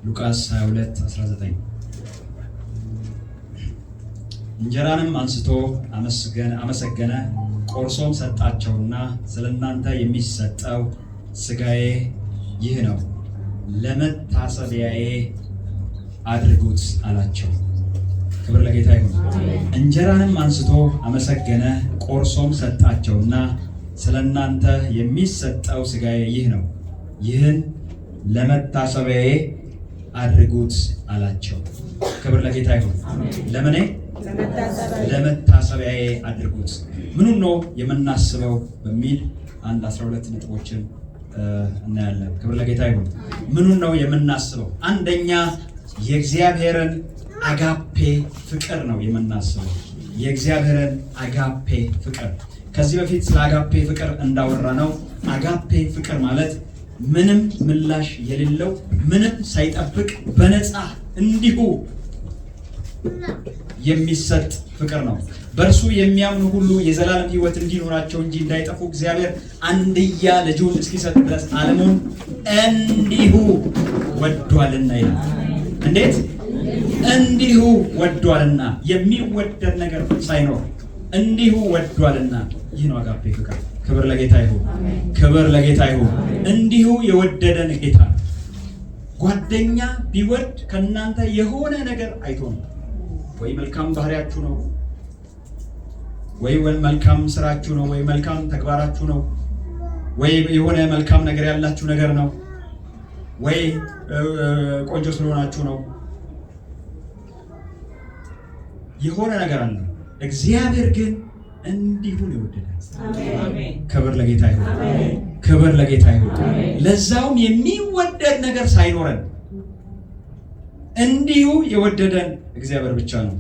ሉቃስ 22:19 እንጀራንም አንስቶ አመሰገነ ቆርሶም ሰጣቸውና ስለናንተ የሚሰጠው ሥጋዬ ይህ ነው ለመታሰቢያዬ አድርጉት አላቸው። ክብር ለጌታ ይሁን። እንጀራንም አንስቶ አመሰገነ ቆርሶም ሰጣቸውና ስለናንተ የሚሰጠው ሥጋዬ ይህ ነው ይህን ለመታሰቢያዬ አድርጉት አላቸው። ክብር ለጌታ ይሁን። ለምን ለመታሰቢያዬ አድርጉት? ምኑን ነው የምናስበው በሚል 12 ነጥቦችን እናያለን። ክብር ለጌታ ይሁን። ምኑን ነው የምናስበው? አንደኛ የእግዚአብሔርን አጋፔ ፍቅር ነው የምናስበው። የእግዚአብሔርን አጋፔ ፍቅር ከዚህ በፊት ስለ አጋፔ ፍቅር እንዳወራ ነው። አጋፔ ፍቅር ማለት ምንም ምላሽ የሌለው ምንም ሳይጠብቅ በነፃ እንዲሁ የሚሰጥ ፍቅር ነው። በእርሱ የሚያምኑ ሁሉ የዘላለም ሕይወት እንዲኖራቸው እንጂ እንዳይጠፉ እግዚአብሔር አንድያ ልጁን እስኪሰጥ ድረስ ዓለሙን እንዲሁ ወዷልና ይላል። እንዴት? እንዲሁ ወዷልና። የሚወደድ ነገር ሳይኖር እንዲሁ ወዷልና። ይህ ነው አጋፔ ፍቅር። ክብር ለጌታ ይሁን። ክብር ለጌታ ይሁን። እንዲሁ የወደደን ጌታ ጓደኛ ቢወድ ከእናንተ የሆነ ነገር አይቶ ነው። ወይ መልካም ባህሪያችሁ ነው፣ ወይ መልካም ስራችሁ ነው፣ ወይ መልካም ተግባራችሁ ነው፣ ወይ የሆነ መልካም ነገር ያላችሁ ነገር ነው፣ ወይ ቆንጆ ስለሆናችሁ ነው። የሆነ ነገር አለ። እግዚአብሔር ግን እንዲሁ ነው የወደደን። አሜን። ክብር ለጌታ ይሁን። ክብር ለጌታ ይሁን። ለዛውም የሚወደድ ነገር ሳይኖረን እንዲሁ የወደደን እግዚአብሔር ብቻ ነው።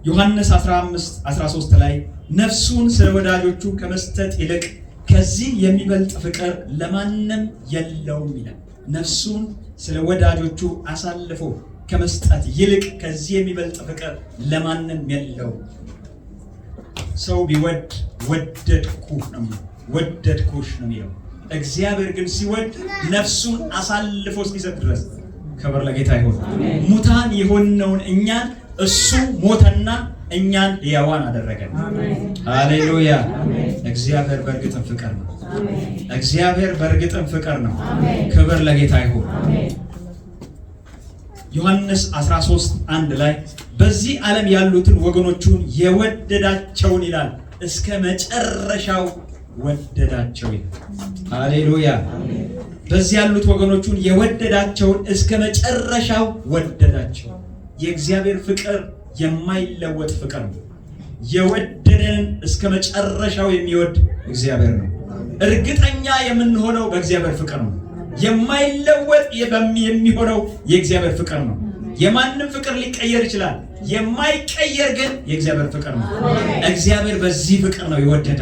ዮሐንስ 15:13 ላይ ነፍሱን ስለ ወዳጆቹ ከመስጠት ይልቅ ከዚህ የሚበልጥ ፍቅር ለማንም የለውም ይላል። ነፍሱን ስለ ወዳጆቹ አሳልፎ ከመስጠት ይልቅ ከዚህ የሚበልጥ ፍቅር ለማንም የለውም። ሰው ቢወድ ወደድኩህ ነው የሚለው፣ ወደድኩሽ ነው የሚለው። እግዚአብሔር ግን ሲወድ ነፍሱን አሳልፎ እስኪሰጥ ድረስ። ክብር ለጌታ ይሁን። ሙታን የሆነውን እኛን እሱ ሞተና እኛን ሕያዋን አደረገን። ሃሌሉያ። እግዚአብሔር በእርግጥም ፍቅር ነው። እግዚአብሔር በእርግጥም ፍቅር ነው። ክብር ለጌታ ይሁን። ዮሐንስ 13:1 ላይ በዚህ ዓለም ያሉትን ወገኖቹን የወደዳቸውን ይላል እስከ መጨረሻው ወደዳቸው ይላል። ሃሌሉያ። በዚህ ያሉት ወገኖቹን የወደዳቸውን እስከ መጨረሻው ወደዳቸው። የእግዚአብሔር ፍቅር የማይለወጥ ፍቅር ነው። የወደደንን እስከ መጨረሻው የሚወድ እግዚአብሔር ነው። እርግጠኛ የምንሆነው በእግዚአብሔር ፍቅር ነው። የማይለወጥ የሚሆነው የእግዚአብሔር ፍቅር ነው። የማንም ፍቅር ሊቀየር ይችላል። የማይቀየር ግን የእግዚአብሔር ፍቅር ነው። እግዚአብሔር በዚህ ፍቅር ነው የወደደ።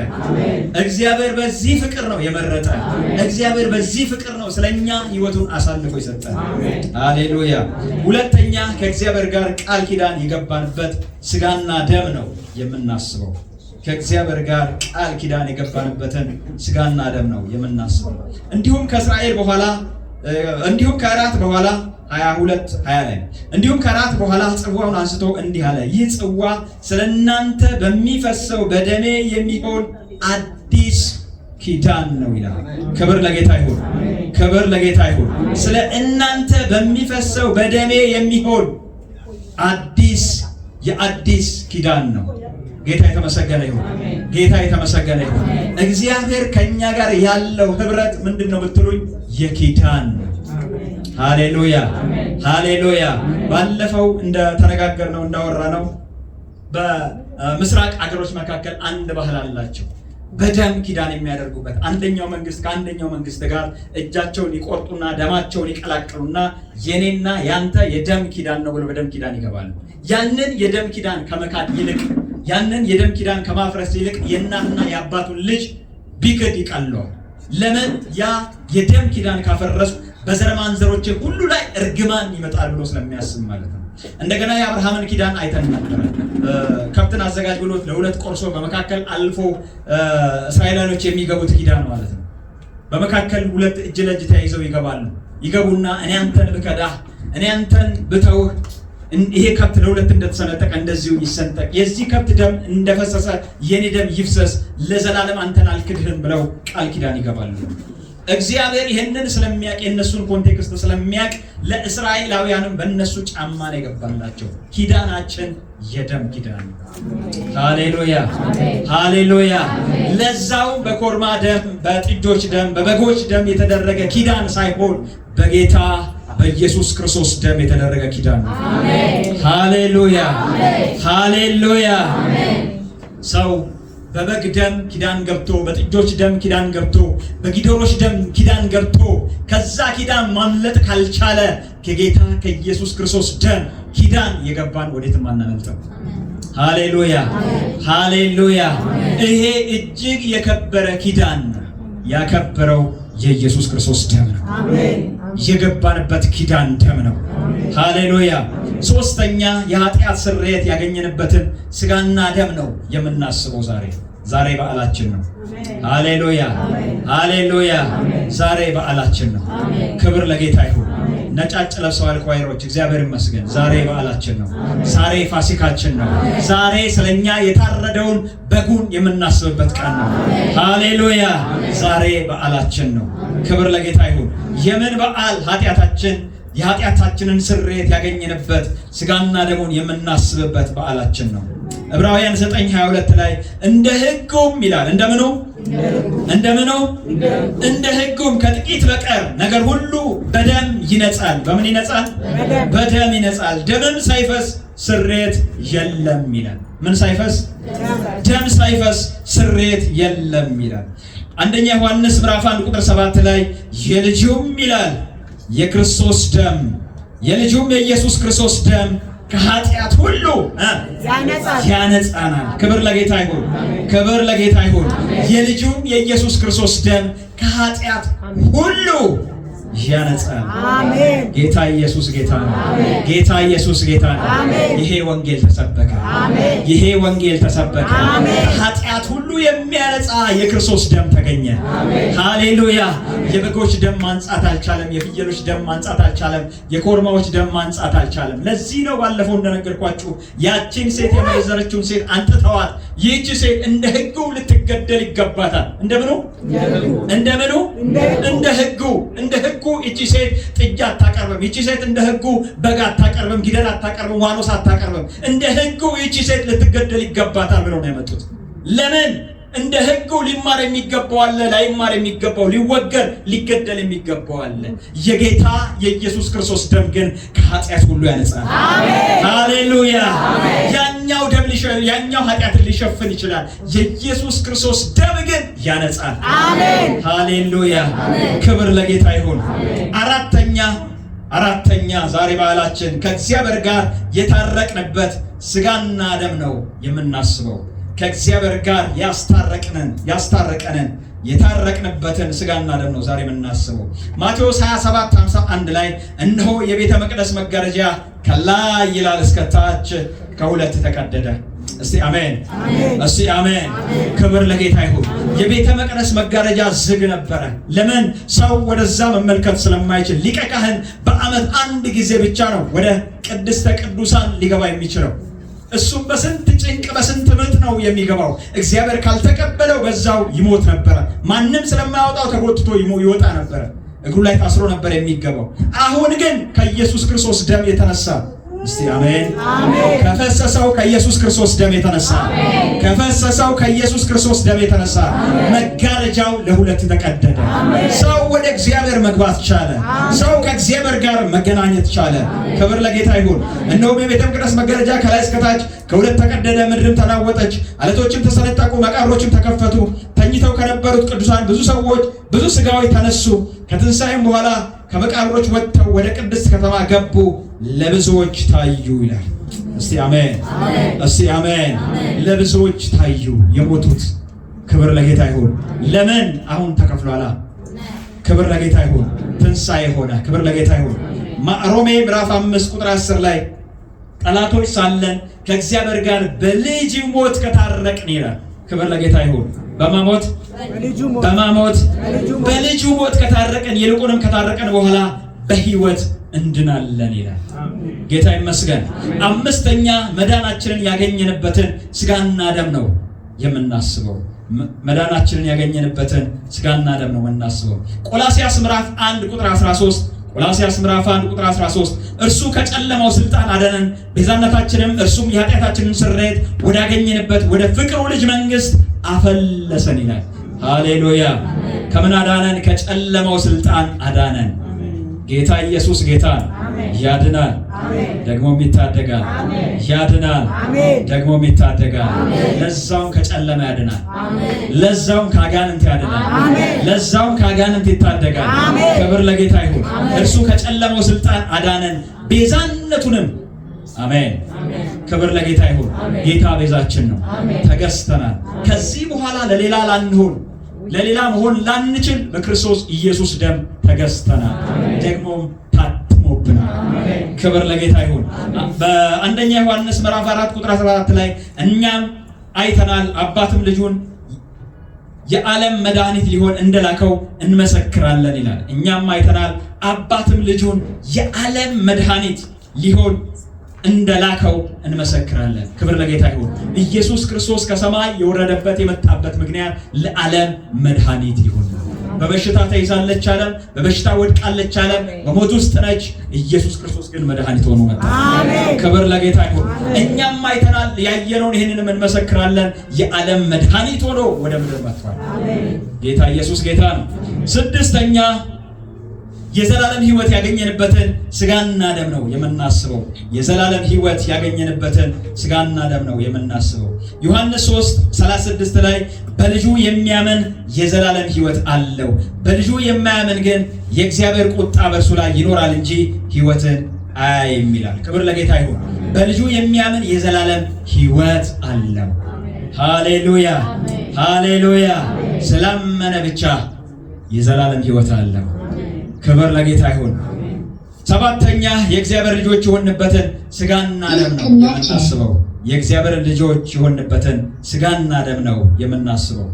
እግዚአብሔር በዚህ ፍቅር ነው የመረጠ። እግዚአብሔር በዚህ ፍቅር ነው ስለኛ ሕይወቱን አሳልፎ የሰጠ። ሃሌሉያ። ሁለተኛ ከእግዚአብሔር ጋር ቃል ኪዳን የገባንበት ስጋና ደም ነው የምናስበው። ከእግዚአብሔር ጋር ቃል ኪዳን የገባንበትን ስጋና ደም ነው የምናስበው። እንዲሁም ከእስራኤል በኋላ እንዲሁም ከእራት በኋላ 22:20 ላይ እንዲሁም ከእራት በኋላ ጽዋውን አንስቶ እንዲህ አለ፣ ይህ ጽዋ ስለእናንተ በሚፈሰው በደሜ የሚሆን አዲስ ኪዳን ነው ይላል። ክብር ለጌታ ይሁን። ክብር ለጌታ ይሁን። ስለ እናንተ በሚፈሰው በደሜ የሚሆን የአዲስ ኪዳን ነው። ጌታ የተመሰገነ ይሁን። ጌታ የተመሰገነ ይሁን። እግዚአብሔር ከኛ ጋር ያለው ህብረት ምንድነው ብትሉኝ የኪዳን ነው። ሃሌሉያ ሃሌሉያ። ባለፈው እንደተነጋገርነው እንዳወራነው በምስራቅ አገሮች መካከል አንድ ባህል አላቸው። በደም ኪዳን የሚያደርጉበት አንደኛው መንግስት ከአንደኛው መንግስት ጋር እጃቸውን ይቆርጡና ደማቸውን ይቀላቅሉና የኔና ያንተ የደም ኪዳን ነው ብለው በደም ኪዳን ይገባሉ። ያንን የደም ኪዳን ከመካድ ይልቅ ያንን የደም ኪዳን ከማፍረስ ይልቅ የእናትና የአባቱን ልጅ ቢክድ ይቀለዋል። ለምን? ያ የደም ኪዳን ካፈረሱ በዘር ማንዘሮች ሁሉ ላይ እርግማን ይመጣል ብሎ ስለሚያስብ ማለት ነው። እንደገና የአብርሃምን ኪዳን አይተን ነበር። ከብትን አዘጋጅ ብሎ ለሁለት ቆርሶ በመካከል አልፎ እስራኤላውያኖች የሚገቡት ኪዳን ማለት ነው። በመካከል ሁለት እጅ ለእጅ ተያይዘው ይገባሉ። ይገቡና እኔ አንተን ብከዳህ እኔ አንተን ብተውህ ይሄ ከብት ለሁለት እንደተሰነጠቀ እንደዚሁ ይሰንጠቅ፣ የዚህ ከብት ደም እንደፈሰሰ የኔ ደም ይፍሰስ፣ ለዘላለም አንተን አልክድህም ብለው ቃል ኪዳን ይገባሉ። እግዚአብሔር ይሄንን ስለሚያውቅ የነሱን ኮንቴክስት ስለሚያውቅ ለእስራኤላውያንም በእነሱ ጫማ ላይ ገባላቸው። ኪዳናችን የደም ኪዳን። ሃሌሉያ ሃሌሉያ። ለዛው በኮርማ ደም፣ በጥጆች ደም፣ በበጎች ደም የተደረገ ኪዳን ሳይሆን በጌታ በኢየሱስ ክርስቶስ ደም የተደረገ ኪዳን ነው። ሃሌሉያ ሃሌሉያ። ሰው በበግ ደም ኪዳን ገብቶ፣ በጥጆች ደም ኪዳን ገብቶ፣ በጊደሮች ደም ኪዳን ገብቶ ከዛ ኪዳን ማምለጥ ካልቻለ ከጌታ ከኢየሱስ ክርስቶስ ደም ኪዳን የገባን ወዴትም አናመልጥም። ሃሌሉያ ሃሌሉያ። ይሄ እጅግ የከበረ ኪዳን ነው። ያከበረው የኢየሱስ ክርስቶስ ደም ነው። የገባንበት ኪዳን ደም ነው። ሃሌሉያ። ሶስተኛ የኃጢአት ስርየት ያገኘንበትን ስጋና ደም ነው የምናስበው ዛሬ በዓላችን ነው። ሃሌሉያ ሃሌሉያ። ዛሬ በዓላችን ነው። ክብር ለጌታ ይሁን። ነጫጭ ለብሰዋል ኳይሮች፣ እግዚአብሔር ይመስገን። ዛሬ በዓላችን ነው። ዛሬ ፋሲካችን ነው። ዛሬ ስለኛ የታረደውን በጉን የምናስብበት ቀን ነው። ሃሌሉያ። ዛሬ በዓላችን ነው። ክብር ለጌታ ይሁን። የምን በዓል? የኃጢአታችንን ስርየት ያገኘንበት ስጋና ደሙን የምናስብበት በዓላችን ነው። ዕብራውያን 9:22 ላይ እንደ ሕጉም ይላል። እንደምኑ እንደ ሕጉም ከጥቂት በቀር ነገር ሁሉ በደም ይነጻል። በምን ይነጻል? በደም ይነጻል። ደምም ሳይፈስ ስርየት የለም ይላል። ምን ሳይፈስ? ደም ሳይፈስ ስርየት የለም ይላል። አንደኛ ዮሐንስ ምዕራፍ 1 ቁጥር 7 ላይ የልጁም ይላል የክርስቶስ ደም የልጁም የኢየሱስ ክርስቶስ ደም ከኃጢአት ሁሉ ያነጻናል። ክብር ለጌታ ይሁን። ክብር ለጌታ ይሁን። የልጁም የኢየሱስ ክርስቶስ ደም ከኃጢአት ሁሉ ያነጻል። አሜን። ጌታ ኢየሱስ ጌታ ነው። ጌታ ኢየሱስ ጌታ ነው። ይሄ ወንጌል ተሰበከ። አሜን። ይሄ ወንጌል ተሰበከ። አሜን። ኃጢአት ሁሉ የሚያነጻ የክርስቶስ ደም ተገኘ። አሜን። ሃሌሉያ። የበጎች ደም ማንጻት አልቻለም። የፍየሎች ደም ማንጻት አልቻለም። የኮርማዎች ደም ማንጻት አልቻለም። ለዚህ ነው ባለፈው እንደነገርኳችሁ ያቺን ሴት የመዘረችውን ሴት አንጥተዋት ይህች ሴት እንደ ሕጉ ልትገደል ይገባታል። እንደምኑ እንደ ሕጉ እቺ ሴት ጥጃ አታቀርብም። እቺ ሴት እንደ ሕጉ በግ አታቀርብም፣ ጊደር አታቀርብም፣ ዋኖስ አታቀርብም። እንደ ሕጉ እቺ ሴት ልትገደል ይገባታል ብለው ነው ያመጡት። ለምን? እንደ ሕጉ ሊማር የሚገባው አለ፣ ላይማር የሚገባው፣ ሊወገር ሊገደል የሚገባው አለ። የጌታ የኢየሱስ ክርስቶስ ደም ግን ከኃጢአት ሁሉ ያነጻል። አሜን። ሃሌሉያ። ያኛው ደም ያኛው ኃጢአትን ሊሸፍን ይችላል። የኢየሱስ ክርስቶስ ደም ግን ያነጻል። አሜን። ሃሌሉያ። ክብር ለጌታ ይሁን። አራተኛ ዛሬ በዓላችን ከእግዚአብሔር ጋር የታረቅንበት ስጋና ደም ነው የምናስበው። ከእግዚአብሔር ጋር ያስታረቀንን የታረቅንበትን ስጋና ደም ነው ዛሬ የምናስበው። ማቴዎስ 27:51 ላይ እነሆ የቤተ መቅደስ መጋረጃ ከላይ ይላል እስከ ታች ከሁለት ተቀደደ። እስቲ አሜን፣ እስቲ አሜን። ክብር ለጌታ ይሁን። የቤተ መቅደስ መጋረጃ ዝግ ነበረ። ለምን? ሰው ወደዛ መመልከት ስለማይችል። ሊቀ ካህን በዓመት አንድ ጊዜ ብቻ ነው ወደ ቅድስተ ቅዱሳን ሊገባ የሚችለው። እሱም በስንት ጭንቅ በስንት ምጥ ነው የሚገባው። እግዚአብሔር ካልተቀበለው በዛው ይሞት ነበረ። ማንም ስለማያወጣው ተጎትቶ ይወጣ ነበረ። እግሩ ላይ ታስሮ ነበር የሚገባው። አሁን ግን ከኢየሱስ ክርስቶስ ደም የተነሳ እስቲ አሜን፣ ከፈሰሰው ከኢየሱስ ክርስቶስ ደም የተነሳ ከፈሰሰው ከኢየሱስ ክርስቶስ ደም የተነሳ መጋረጃው ለሁለት ተቀደደ። ሰው ወደ እግዚአብሔር መግባት ቻለ። ሰው ከእግዚአብሔር ጋር መገናኘት ቻለ። ክብር ለጌታ ይሁን። እነሆ የቤተ መቅደስ መጋረጃ ከላይ እስከ ታች ከሁለት ተቀደደ። ምድርም ተናወጠች፣ አለቶችም ተሰነጠቁ፣ መቃብሮችም ተከፈቱ። ተኝተው ከነበሩት ቅዱሳን ብዙ ሰዎች ብዙ ሥጋዎች ተነሱ። ከትንሣኤም በኋላ ከመቃብሮች ወጥተው ወደ ቅድስት ከተማ ገቡ፣ ለብዙዎች ታዩ ይላል። እስቲ አሜን፣ እስቲ አሜን። ለብዙዎች ታዩ የሞቱት። ክብር ለጌታ ይሁን። ለምን? አሁን ተከፍሏላ። ክብር ለጌታ ይሁን። ትንሣኤ ሆነ። ክብር ለጌታ ይሁን። ሮሜ ምዕራፍ 5 ቁጥር 10 ላይ ጠላቶች ሳለን ከእግዚአብሔር ጋር በልጁ ሞት ከታረቅን ይላል። ክብር ለጌታ ይሁን። በልጁ ሞት ከታረቀን፣ ይልቁንም ከታረቀን በኋላ በሕይወት እንድናለን ይላል። ጌታ ይመስገን። አምስተኛ መዳናችንን ያገኘንበትን ስጋና ደም ነው የምናስበው። መዳናችንን ያገኘንበትን ስጋና ደም ነው የምናስበው። ቆላስይስ ምዕራፍ 1 ቁጥር 13 ቆላስይስ ምዕራፍ 1 ቁጥር 13 እርሱ ከጨለማው ስልጣን አዳነን፣ ቤዛነታችንም እርሱም የኃጢአታችንን ስርየት ወዳገኘንበት ወደ ፍቅሩ ልጅ መንግስት አፈለሰን ይላል። ሃሌሉያ። ከምን አዳነን? ከጨለማው ስልጣን አዳነን። ጌታ ኢየሱስ ጌታ ያድናል፣ ደግሞም ይታደጋል። ያድናል፣ ደግሞም ይታደጋል። ለዛውም ከጨለማ ያድናል፣ ለዛውም ከአጋንንት ያድናል፣ ለዛውም ከአጋንንት ይታደጋል። ክብር ለጌታ ይሁን። እርሱ ከጨለማው ስልጣን አዳነን፣ ቤዛነቱንም አሜን። ክብር ለጌታ ይሁን። ጌታ ቤዛችን ነው። ተገዝተናል። ከዚህ በኋላ ለሌላ ላንሆን ለሌላ መሆን ላንችል በክርስቶስ ኢየሱስ ደም ተገዝተናል፣ ደግሞም ታትሞብናል። ክብር ለጌታ ይሁን። በአንደኛ ዮሐንስ ምዕራፍ 4 ቁጥር 14 ላይ እኛም አይተናል አባትም ልጁን የዓለም መድኃኒት ሊሆን እንደላከው እንመሰክራለን ይላል። እኛም አይተናል አባትም ልጁን የዓለም መድኃኒት ሊሆን እንደላከው እንመሰክራለን። ክብር ለጌታ ይሁን። ኢየሱስ ክርስቶስ ከሰማይ የወረደበት የመጣበት ምክንያት ለዓለም መድኃኒት ይሁን። በበሽታ ተይዛለች ዓለም፣ በበሽታ ወድቃለች ዓለም፣ በሞት ውስጥ ነች። ኢየሱስ ክርስቶስ ግን መድኃኒት ሆኖ መጣ። ክብር ለጌታ ይሁን። እኛም አይተናል ያየነውን ይህንንም እንመሰክራለን። የዓለም መድኃኒት ሆኖ ወደ ምድር መጥቷል። ጌታ ኢየሱስ ጌታ ነው። ስድስተኛ የዘላለም ሕይወት ያገኘንበትን ስጋና ደም ነው የምናስበው። የዘላለም ሕይወት ያገኘንበትን ስጋና ደም ነው የምናስበው። ዮሐንስ 3:36 ላይ በልጁ የሚያምን የዘላለም ሕይወት አለው፣ በልጁ የማያምን ግን የእግዚአብሔር ቁጣ በእርሱ ላይ ይኖራል እንጂ ሕይወትን አያይም ይላል። ክብር ለጌታ ይሁን። በልጁ የሚያምን የዘላለም ሕይወት አለው። ሃሌሉያ ሃሌሉያ። ስላመነ ብቻ የዘላለም ሕይወት አለው። ክብር ለጌታ ይሁን። ሰባተኛ የእግዚአብሔር ልጆች የሆንበትን ስጋና ደም ነው የምናስበው። የእግዚአብሔር ልጆች የሆንበትን ስጋና ደም ነው የምናስበው።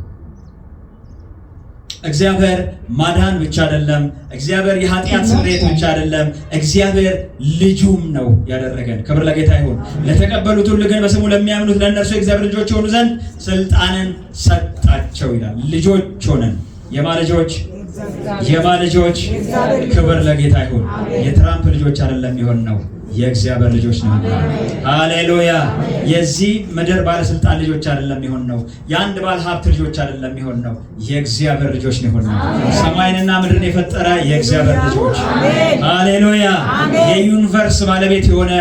እግዚአብሔር ማዳን ብቻ አይደለም፣ እግዚአብሔር የኃጢአት ስርየት ብቻ አይደለም፣ እግዚአብሔር ልጁም ነው ያደረገን። ክብር ለጌታ ይሁን። ለተቀበሉት ሁሉ ግን በስሙ ለሚያምኑት ለእነርሱ የእግዚአብሔር ልጆች የሆኑ ዘንድ ስልጣንን ሰጣቸው ይላል። ልጆች ሆነን የማልጆች የማልጆች ክብር ለጌታ ይሁን። የትራምፕ ልጆች አይደለም ይሆን ነው፣ የእግዚአብሔር ልጆች ነው። ሃሌሉያ። የዚህ ምድር ባለስልጣን ልጆች አይደለም ይሆን ነው፣ የአንድ ባለ ሀብት ልጆች አይደለም ይሆን ነው፣ የእግዚአብሔር ልጆች ነው። ሰማይንና ምድርን የፈጠረ የእግዚአብሔር ልጆች ሃሌሉያ። የዩኒቨርስ ባለቤት የሆነ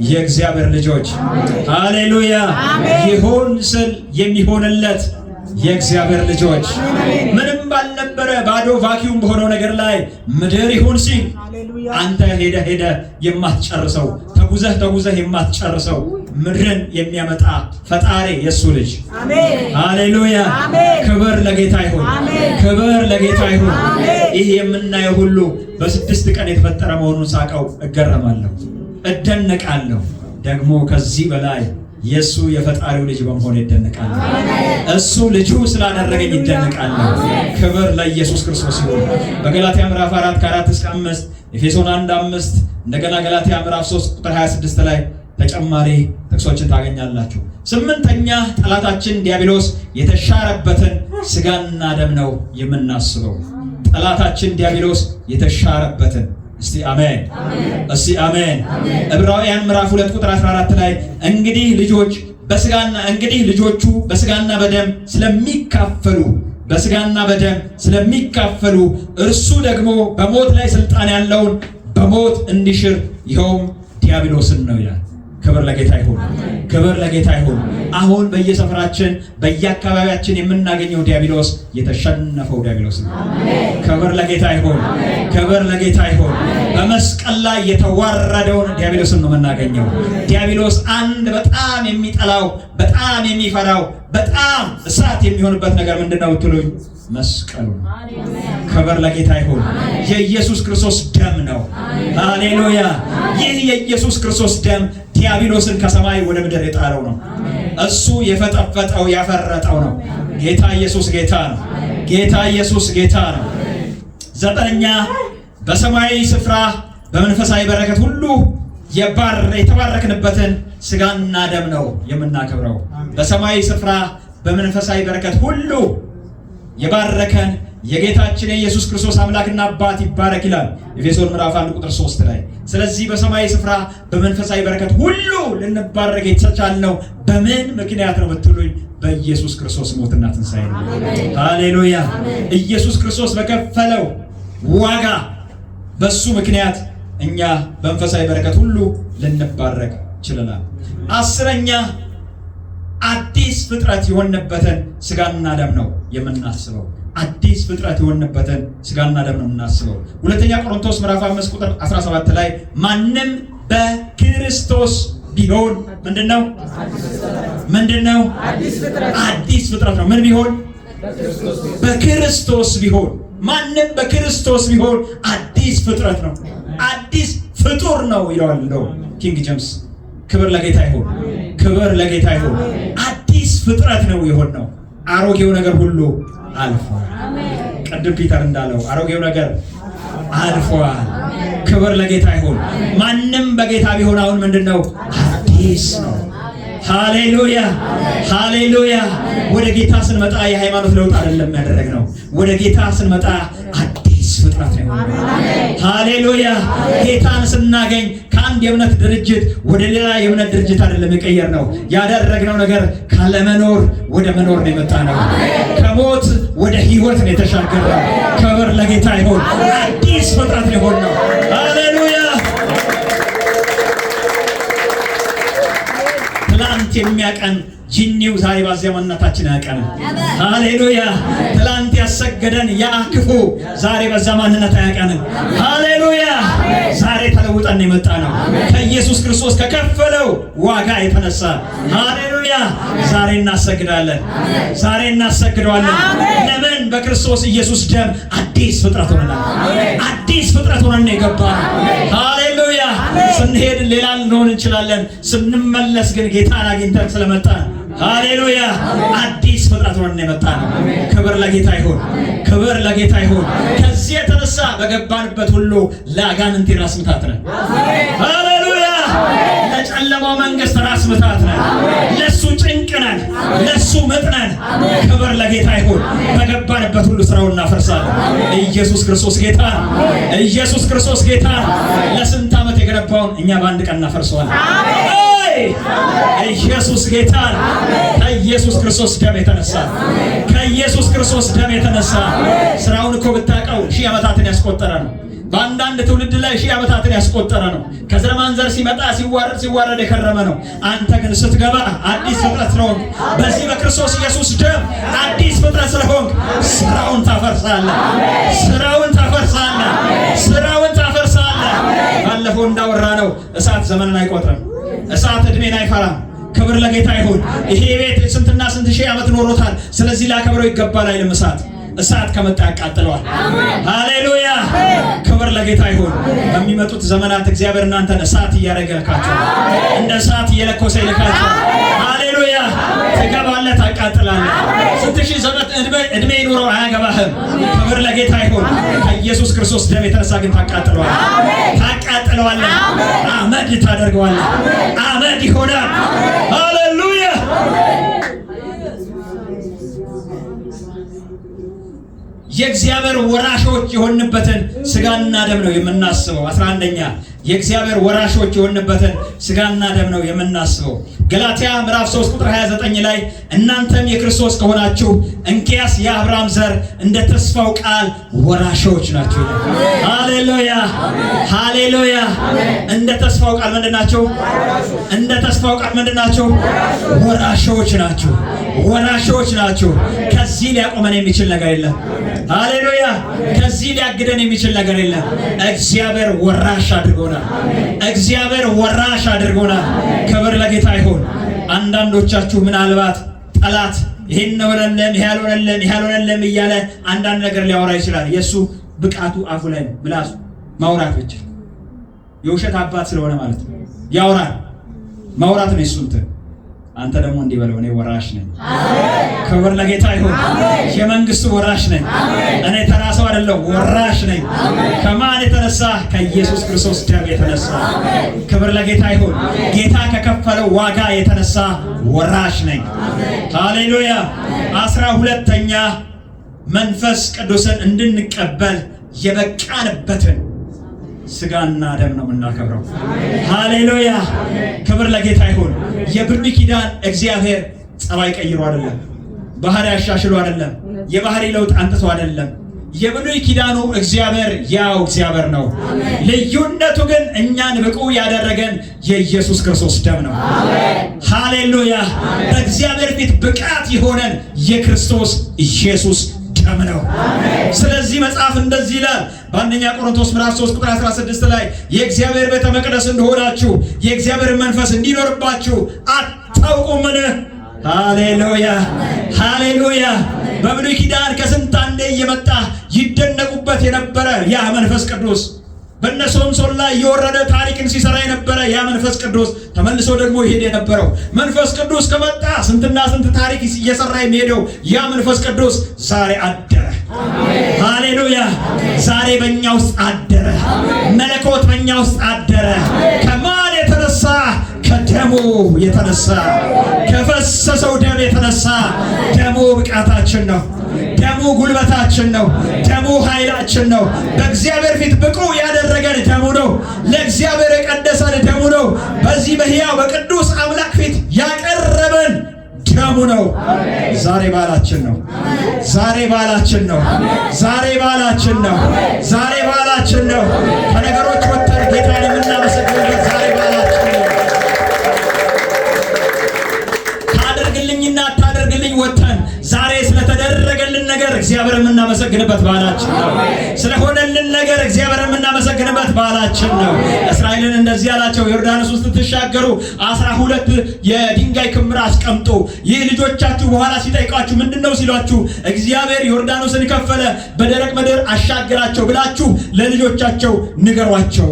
የእግዚአብሔር ልጆች ሃሌሉያ። ይሁን ስል የሚሆንለት የእግዚአብሔር ልጆች ምንም ባልነበረ ባዶ ቫኪዩም በሆነው ነገር ላይ ምድር ይሁን ሲል አንተ ሄደ የማትጨርሰው ተጉዘህ የማትጨርሰው ምድርን የሚያመጣ ፈጣሪ የሱ ልጅ ሃሌሉያ። ክብር ለጌታ ይሁን። ክብር ለጌታ ይሁን። ይህ የምናየው ሁሉ በ6 ቀን የተፈጠረ መሆኑን ሳቀው እገረማለሁ፣ እደነቃለሁ። ደግሞ ከዚህ በላይ የሱ የፈጣሪው ልጅ በመሆን ይደነቃል። እሱ ልጁ ስላደረገኝ ይደነቃል። ክብር ለኢየሱስ ክርስቶስ ይሁን። በገላትያ ምዕራፍ 4 ከ4 እስከ 5፣ ኤፌሶን 1:5 እንደገና ገላትያ ምዕራፍ 3 ቁጥር 26 ላይ ተጨማሪ ጥቅሶችን ታገኛላችሁ። ስምንተኛ ጠላታችን ዲያብሎስ የተሻረበትን ስጋና ደም ነው የምናስበው። ጠላታችን ዲያብሎስ የተሻረበትን እስቲ አሜን፣ እስቲ አሜን። ዕብራውያን ምዕራፍ 2 ቁጥር 14 ላይ እንግዲህ ልጆቹ በስጋና በደም ስለሚካፈሉ እርሱ ደግሞ በሞት ላይ ስልጣን ያለውን በሞት እንዲሽር ይኸውም ዲያብሎስን ነው ይላል። ክብር ለጌታ ይሁን። ክብር ለጌታ ይሁን። አሁን በየሰፈራችን በየአካባቢያችን የምናገኘው ዲያብሎስ የተሸነፈው ዲያብሎስ ነው። ክብር ለጌታ ይሁን። ክብር ለጌታ ይሁን። በመስቀል ላይ የተዋረደውን ዲያብሎስን ነው የምናገኘው። ዲያብሎስ አንድ በጣም የሚጠላው በጣም የሚፈራው በጣም እሳት የሚሆንበት ነገር ምንድነው ብትሉኝ መስቀሉ ነው። ክብር ለጌታ ይሁን። የኢየሱስ ክርስቶስ ደም ነው። ሃሌሉያ። ይህ የኢየሱስ ክርስቶስ ደም ዲያብሎስን ከሰማይ ወደ ምድር የጣለው ነው። እሱ የፈጠፈጠው ያፈረጠው ነው። ጌታ ኢየሱስ ጌታ ነው። ጌታ ኢየሱስ ጌታ ነው። ዘጠነኛ በሰማያዊ ስፍራ በመንፈሳዊ በረከት ሁሉ የተባረክንበትን ስጋና ደም ነው የምናከብረው። በሰማያዊ ስፍራ በመንፈሳዊ በረከት ሁሉ የባረከን የጌታችን የኢየሱስ ክርስቶስ አምላክና አባት ይባረክ ይላል ኤፌሶን ምዕራፍ 1 ቁጥር 3 ላይ። ስለዚህ በሰማያዊ ስፍራ በመንፈሳዊ በረከት ሁሉ ልንባረክ የተቻልነው በምን ምክንያት ነው ብትሉኝ፣ በኢየሱስ ክርስቶስ ሞትና ትንሣኤ ነው። ሃሌሉያ! ኢየሱስ ክርስቶስ በከፈለው ዋጋ በሱ ምክንያት እኛ በመንፈሳዊ በረከት ሁሉ ልንባረክ ችለናል። 10ኛ አዲስ ፍጥረት የሆነበትን ስጋና ደም ነው የምናስበው። አዲስ ፍጥረት የሆነበትን ስጋና ደም ነው የምናስበው። ሁለተኛ ቆሮንቶስ ምዕራፍ 5 ቁጥር 17 ላይ ማንም በክርስቶስ ቢሆን ምንድነው? አዲስ ፍጥረት ነው። ምን ቢሆን? በክርስቶስ ቢሆን። ማንም በክርስቶስ ቢሆን አዲስ ፍጥረት ነው፣ አዲስ ፍጡር ነው ይለዋል እንደው ኪንግ ጄምስ። ክብር ለጌታ ይሁን፣ ክብር ለጌታ ይሁን። አዲስ ፍጥረት ነው የሆነው። አሮጌው ነገር ሁሉ አልፏል። ቅድም ፒተር እንዳለው አሮጌው ነገር አልፏል። ክብር ለጌታ ይሁን። ማንም በጌታ ቢሆን አሁን ምንድነው? አዲስ ነው። ሃሌሉያ ሃሌሉያ። ወደ ጌታ ስንመጣ የሃይማኖት ለውጥ አይደለም ያደረግነው። ወደ ጌታ ስንመጣ አዲስ ፍጥረት ነው። ሃሌሉያ። ጌታን ስናገኝ ከአንድ የእምነት ድርጅት ወደ ሌላ የእምነት ድርጅት አይደለም የቀየርነው። ያደረግነው ነገር ካለመኖር ወደ መኖር ነው የመጣነው። ከሞት ወደ ሕይወት ነው የተሻገርነው። ክብር ለጌታ ይሁን። አዲስ ፍጥረት ነው የሆነው። ሃሌሉያ። ትላንት የሚያቀን ጂኒው ዛሬ ባዚያ ማንነታችን አያቀንም። ሃሌሉያ። ትላንት ያሰገደን ያ ክፉ ዛሬ በዛ ማንነት አያቀንም። ሃሌሉያ። ዛሬ ተለውጠን የመጣ ነው ከኢየሱስ ክርስቶስ ከከፈለው ዋጋ የተነሳ። ሃሌሉያ። ዛሬ እናሰግዳለን፣ ዛሬ እናሰግደዋለን። ለምን? በክርስቶስ ኢየሱስ ደም አዲስ ፍጥረት ሆነናል። አዲስ ፍጥረት ሆነን የገባነው። ሃሌሉያ። ስንሄድ ሌላ ልንሆን እንችላለን፣ ስንመለስ ግን ጌታን አግኝተን ስለመጣን ሃሌሉያ አዲስ ፍጥረት ሆነን የመጣነው። ክብር ለጌታ ይሁን፣ ክብር ለጌታ ይሁን። ከዚህ የተነሳ በገባንበት ሁሉ ለአጋንንት ራስ ምታት ነን። ሃሌሉያ። ለጨለማው መንግስት ራስ ምታት ነን። ለሱ ጭንቅ ነን፣ ለሱ ምጥ ነን። ክብር ለጌታ ይሁን። በገባንበት ሁሉ ስራውን እናፈርሳለን። ኢየሱስ ክርስቶስ ጌታ ነው። ኢየሱስ ክርስቶስ ጌታ ነው። ለስንት ዓመት የገነባውን እኛ በአንድ ቀን እናፈርሰዋለን። ኢየሱስ ጌታ ነው። ከኢየሱስ ክርስቶስ ደም የተነሳ ከኢየሱስ ክርስቶስ ደም የተነሳ ስራውን እኮ ብታውቀው ሺህ ዓመታትን ያስቆጠረ ነው። በአንዳንድ ትውልድ ላይ ሺህ ዓመታትን ያስቆጠረ ነው። ከዘመን ዘር ሲመጣ ሲዋረድ የከረመ ነው። አንተ ግን ስትገባ አዲስ ፍጥረት ስለሆንክ በዚህ በክርስቶስ ኢየሱስ ደም አዲስ ፍጥረት ስለሆንክ ስራውን ታፈርሳለህ፣ ስራውን ታፈርሳለህ፣ ስራውን ታፈርሳለህ። ባለፈው እንዳወራ ነው እሳት ዘመንን አይቆጥርም፣ እሳት እድሜን አይፈራም። ክብር ለጌታ ይሁን። ይሄ ቤት ስንትና ስንት ሺህ ዓመት ኖሮታል፣ ስለዚህ ላከብረው ይገባል አይልም። እሳት ከመጣ ያቃጥለዋል። ሃሌሉያ። ክብር ለጌታ ይሁን። በሚመጡት ዘመናት እግዚአብሔር እናንተን እሳት እያረገካችሁ እንደ እሳት እየለኮሰ ይልካችሁ። ሃሌሉያ። ትገባለህ፣ ታቃጥላለህ። ስንት ሺህ ዘመን እድሜ ይኑረው አያገባህም። ክብር ለጌታ ይሁን። ከኢየሱስ ክርስቶስ ደም የተነሳ ግን ታቃጥለዋለህ፣ ታቃጥለዋለህ። አመድ ታደርገዋለህ፣ አመድ ይሆናል። ሃሌሉያ። የእግዚአብሔር ወራሾች የሆንበትን ስጋና ደም ነው የምናስበው። 11ኛ የእግዚአብሔር ወራሾች የሆንበትን ስጋና ደም ነው የምናስበው። ገላትያ ምዕራፍ 3 ቁጥር 29 ላይ እናንተም የክርስቶስ ከሆናችሁ እንኪያስ የአብርሃም ዘር እንደ ተስፋው ቃል ወራሾች ናችሁ። ሃሌሉያ ሃሌሉያ። እንደ ተስፋው ቃል ምንድናችሁ? እንደ ተስፋው ቃል ምንድናችሁ? ወራሾች ናችሁ፣ ወራሾች ናችሁ። ከዚህ ሊያቆመን የሚችል ነገር የለም። ሃሌሉያ። ከዚህ ሊያግደን የሚችል ነገር የለም። እግዚአብሔር ወራሽ አድርጎናል። እግዚአብሔር ወራሽ አድርጎናል። ክብር ለጌታ ይሁን። አንዳንዶቻችሁ ምናልባት ጠላት ይሄን ሆነለም ይሄ ያልሆነለም እያለ አንዳንድ ነገር ሊያወራ ይችላል። የሱ ብቃቱ አፉ ላይ ነው፣ ምላሱ ማውራት ብቻ። የውሸት አባት ስለሆነ ማለት ነው ያወራል። ማውራት ነው የሱ እንትን። አንተ ደግሞ እንዲህ በለው፣ እኔ ወራሽ ነኝ። ክብር ለጌታ ይሁን። የመንግስቱ ወራሽ ነኝ። እኔ ተራ ሰው አይደለም፣ ወራሽ ነኝ። ከማን የተነሳ? ከኢየሱስ ክርስቶስ ደም የተነሳ። ክብር ለጌታ ይሁን። ጌታ ከከፈለው ዋጋ የተነሳ ወራሽ ነኝ። ሃሌሉያ። 12ኛ መንፈስ ቅዱስን እንድንቀበል የበቃንበትን ስጋና ደም ነው የምናከብረው። ሃሌሉያ። ክብር ለጌታ ይሁን። የብሉይ ኪዳን እግዚአብሔር ጸባይ ቀይሮ አይደለም፣ ባህሪ አሻሽሎ አይደለም፣ የባህሪ ለውጥ አንጥቶ አይደለም። የብሉይ ኪዳኑ እግዚአብሔር ያው እግዚአብሔር ነው። ልዩነቱ ግን እኛን ብቁ ያደረገን የኢየሱስ ክርስቶስ ደም ነው። ሃሌሉያ። በእግዚአብሔር ፊት ብቃት የሆነን የክርስቶስ ኢየሱስ ደም ነው። ስለዚህ መጽሐፍ እንደዚህ ይላል በአንደኛ ቆሮንቶስ ምዕራፍ 3 ቁጥር 16 ላይ የእግዚአብሔር ቤተ መቅደስ እንደሆናችሁ የእግዚአብሔር መንፈስ እንዲኖርባችሁ አታውቁምን? ሃሌሉያ ሃሌሉያ። በብሉይ ኪዳን ከስንት አንዴ እየመጣ ይደነቁበት የነበረ ያ መንፈስ ቅዱስ በእነ ሶምሶን ላይ የወረደ ታሪክን ሲሰራ የነበረ ያ መንፈስ ቅዱስ ተመልሶ ደግሞ ይሄድ የነበረው መንፈስ ቅዱስ ከመጣ ስንትና ስንት ታሪክ እየሰራ የሚሄደው ያ መንፈስ ቅዱስ ዛሬ አደረ። ሃሌሉያ። ዛሬ በእኛ ውስጥ አደረ። መለኮት በእኛ ውስጥ አደረ። ከማን የተነሳ? ከደሙ የተነሳ፣ ከፈሰሰው ደም የተነሳ። ደሙ ብቃታችን ነው። ደሙ ጉልበታችን ነው። ደሙ ኃይላችን ነው። በእግዚአብሔር ፊት ብቁ ያደረገን ደሙ ነው። ለእግዚአብሔር የቀደሰን ደሙ ነው። በዚህ በሕያው በቅዱስ አምላክ ፊት ያቀረበን ደሙ ነው። ዛሬ ባላችን ነው። ዛሬ ባላችን ነው። ዛሬ ባላችን ነው። ዛሬ ባላችን ነው። ከነገሮች ወጥተን ጌታን የምናመሰግንበት ዛሬ ባላችን ነው። ታደርግልኝና አታደርግልኝ ወጥተን ዛሬ ስለተደረገልን ነገር እግዚአብሔር የምናመሰግንበት ባላችን ነው። ስለሆነልን ነገር እግዚአብሔር የምናመሰግንበት ባላችን ነው። እስራኤልን እንደዚህ አላቸው፣ ዮርዳኖስ ውስጥ ትሻገሩ 12 የድንጋይ ክምር አስቀምጡ። ይህ ልጆቻችሁ በኋላ ሲጠይቋችሁ ምንድነው ሲሏችሁ እግዚአብሔር ዮርዳኖስን ከፈለ፣ በደረቅ ምድር አሻገራቸው ብላችሁ ለልጆቻቸው ንገሯቸው።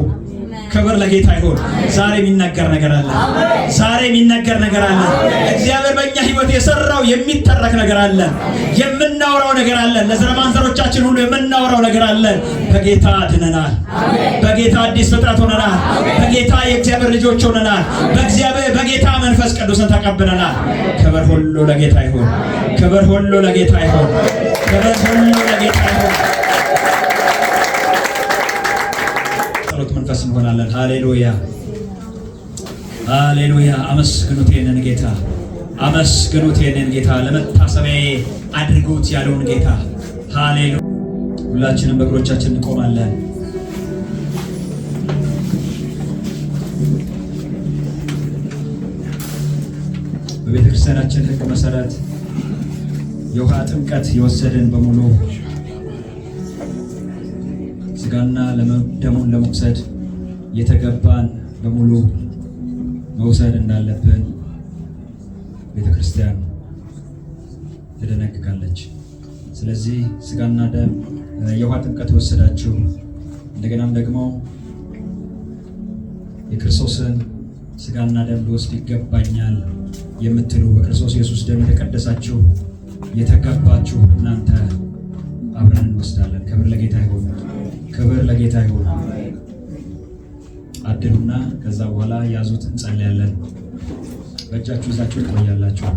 ክብር ለጌታ ይሁን። ዛሬ የሚነገር ነገር አለ። ዛሬ የሚነገር ነገር አለ። እግዚአብሔር በእኛ ሕይወት የሰራው የሚተረክ ነገር አለ። የምናወራው ነገር አለ። ለዘር ማንዘሮቻችን ሁሉ የምናወራው ነገር አለ። በጌታ ድነናል። በጌታ አዲስ ፍጥረት ሆነናል። በጌታ የእግዚአብሔር ልጆች ሆነናል። በጌታ መንፈስ ቅዱስን ተቀብለናል። ክብር ሁሉ ለጌታ ይሁን። ክብር ሁሉ ለጌታ ይሁን። ክብር ሁሉ ለጌታ ይሁን። መንፈስ እንሆናለን። ሃሌሉያ ሃሌሉያ። አመስግኑት የኔን ጌታ፣ አመስግኑት የኔን ጌታ፣ ለመታሰቢያዬ አድርጉት ያለውን ጌታ። ሃሌሉያ። ሁላችንም በእግሮቻችን እንቆማለን። በቤተ ክርስቲያናችን ሕግ መሰረት የውሃ ጥምቀት የወሰድን በሙሉ ስጋና ደሙን ለመውሰድ የተገባን በሙሉ መውሰድ እንዳለብን ቤተ ክርስቲያን ትደነግጋለች። ስለዚህ ስጋና ደም የውሃ ጥምቀት የወሰዳችሁ እንደገናም ደግሞ የክርስቶስን ስጋና ደም ልወስድ ይገባኛል የምትሉ በክርስቶስ ኢየሱስ ደም የተቀደሳችሁ የተገባችሁ እናንተ አብረን እንወስዳለን። ክብር ለጌታ ይሁን። ክብር ለጌታ ይሁን። አድሉና ከዛ በኋላ ያዙት፣ እንጸልያለን። በእጃችሁ ይዛችሁ ትቆያላችሁ።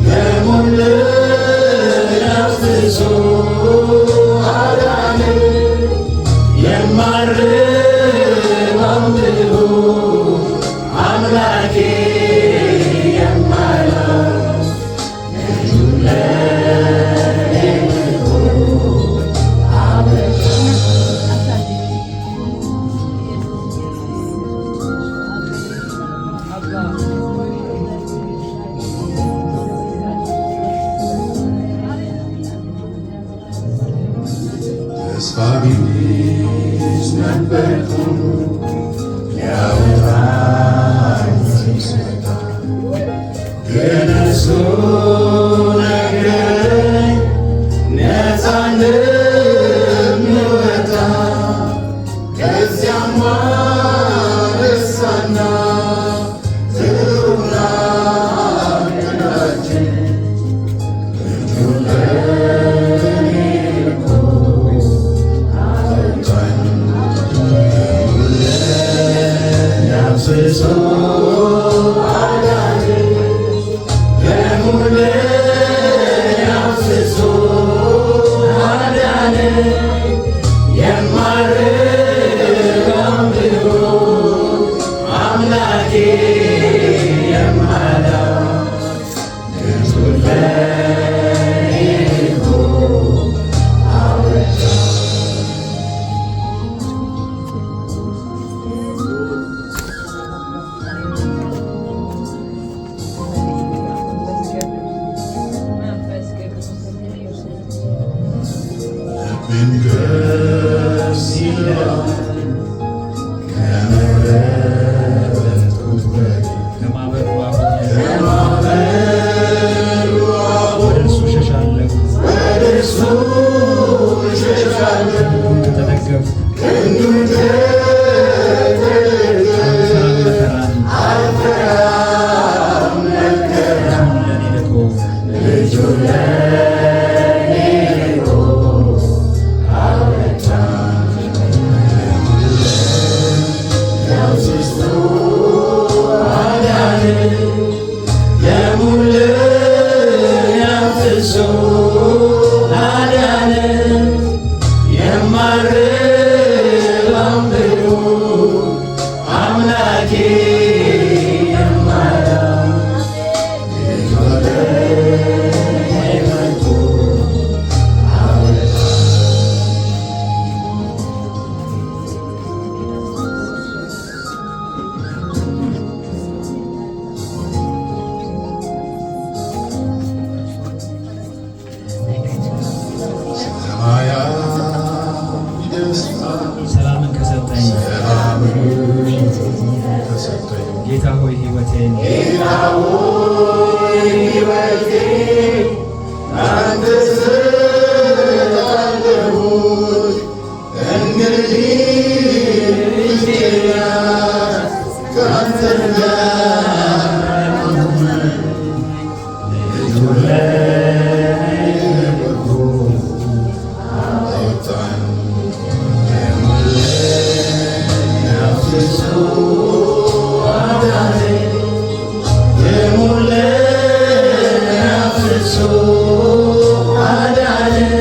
Lemon ተስፋ ቢስ ነበርኩኝ ሊያወጣኝ ሲመጣ ግን እርሱ ነገረኝ ነፃ እንደምወጣ ከዚያም አነሳና ትሩና ቀናችን እጁን ለእኔ ልኮ አወጣኝ ለእኔ አፍስሶ አዳነኝ ደሙን ለእኔ አፍስሶ አዳነኝ የማረጋም ቢሆን አምላኬ የማዳን እጁን ለእኔ ልኮ አወጣኝ። ልቤን ደስ ይለዋል ከመረጥኩት በግ ከማዕበሉ አሁን ከማዕበሉ አሁን ወደ እርሱ እሸሻለሁ። ወደ እርሱ እሸሻለሁ ከተደገፍኩ ክንዱን ከተደገፍኩ መከራን አልፈራም መከራ እርሱን ለእኔ ልኮ ልጁን ለእኔ ልኮ አወጣኝ። አፍስሶ አዳነኝ ደሙን ለእኔ አፍስሶ አዳነኝ የማረባም ቢሆን አምላኬ የማዳን እጁን ለእኔ ልኮ አወጣኝ። ሰማያዊ ደስታ ሰላምን ከሰጠኝ ሰላምን ከሰጠኝ ጌታ ሆይ ሕይወቴን ጌታ ሆይ ሕይወቴን ላንተ ሰጥቻለሁኝ። እንግዲህ ብቸኛት ከአንተ ጋር ልሁን። ልጁን ለእኔ ልኮ አወጣኝ። ደሙን ለእኔ አፍስሶ አዳነኝ ደሙን ለእኔ አፍስሶ አዳነኝ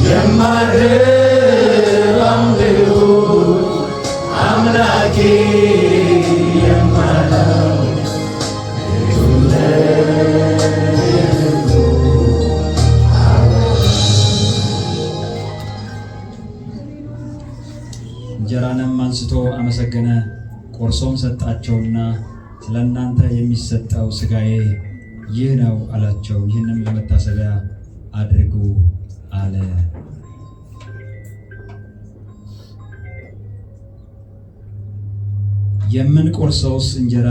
የማረባም ቢሆን አምላኬ የማዳን እጁን ለእኔ ልኮ አወጣኝ። እንጀራንም አንስቶ አመሰገነ፣ ቆርሶም ሰጣቸውና ስለ እናንተ የሚሰጠው ሥጋዬ ይህ ነው አላቸው። ይህንም ለመታሰቢያ አድርጉ አለ። የምንቆርሰውስ እንጀራ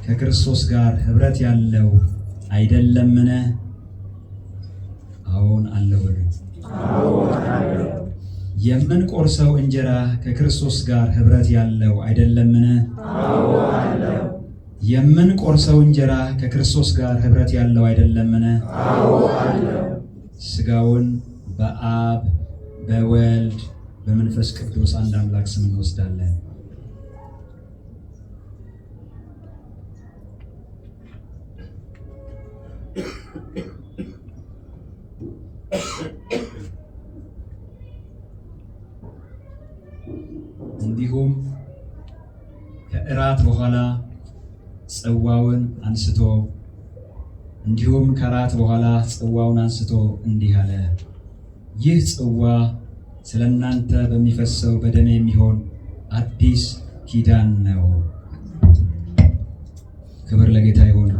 ከክርስቶስ ጋር ኅብረት ያለው አይደለምን? አዎን አለው። የምንቆርሰው እንጀራ ከክርስቶስ ጋር ኅብረት ያለው አይደለምን? የምንቆርሰው እንጀራ ከክርስቶስ ጋር ኅብረት ያለው አይደለምን? ሥጋውን በአብ በወልድ በመንፈስ ቅዱስ አንድ አምላክ ስም እንወስዳለን። እንዲሁም ከእራት በኋላ ጽዋውን አንስቶ እንዲህ አለ፣ ይህ ጽዋ ስለ እናንተ በሚፈሰው በደሜ የሚሆን አዲስ ኪዳን ነው። ክብር ለጌታ ይሁን።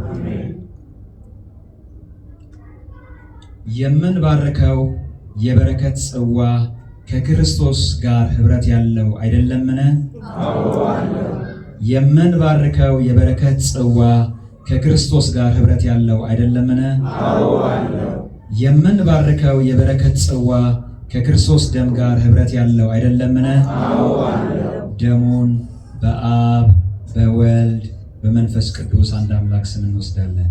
የምንባርከው የበረከት ጽዋ ከክርስቶስ ጋር ኅብረት ያለው አይደለምን? የምንባርከው የበረከት ጽዋ ከክርስቶስ ጋር ኅብረት ያለው አይደለምን? የምንባርከው የበረከት ጽዋ ከክርስቶስ ደም ጋር ኅብረት ያለው አይደለምን? ደሙን በአብ በወልድ በመንፈስ ቅዱስ አንድ አምላክ ስም እንወስዳለን።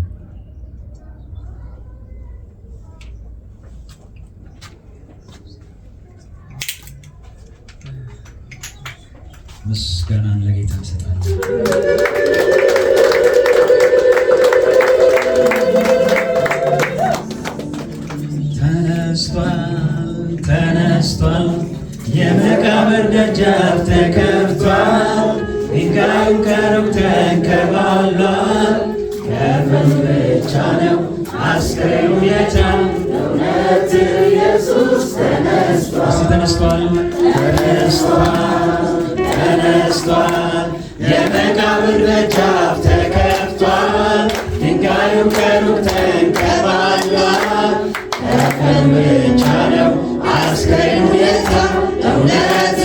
ምስጋናን ለጌታ እንሰጣለን። ተነስቷል፣ ተነስቷል፣ የመቃብር ደጃፍ ተከፍቷል፣ ድንጋዩ ከሩቅ ተንከባሏል። ከፍም ብቻ ነው አስክሬኑ የታል? እውነት ኢየሱስ ተነስቷል፣ ተነስቷል፣ ተነስቷል፣ ተነስቷል፣ የመቃብር ደጃፍ ተከፍቷል፣ ድንጋዩ ከሩቅ ተንከባሏል። ከፍም ብቻ ነው አስክሬኑ የታል? እውነት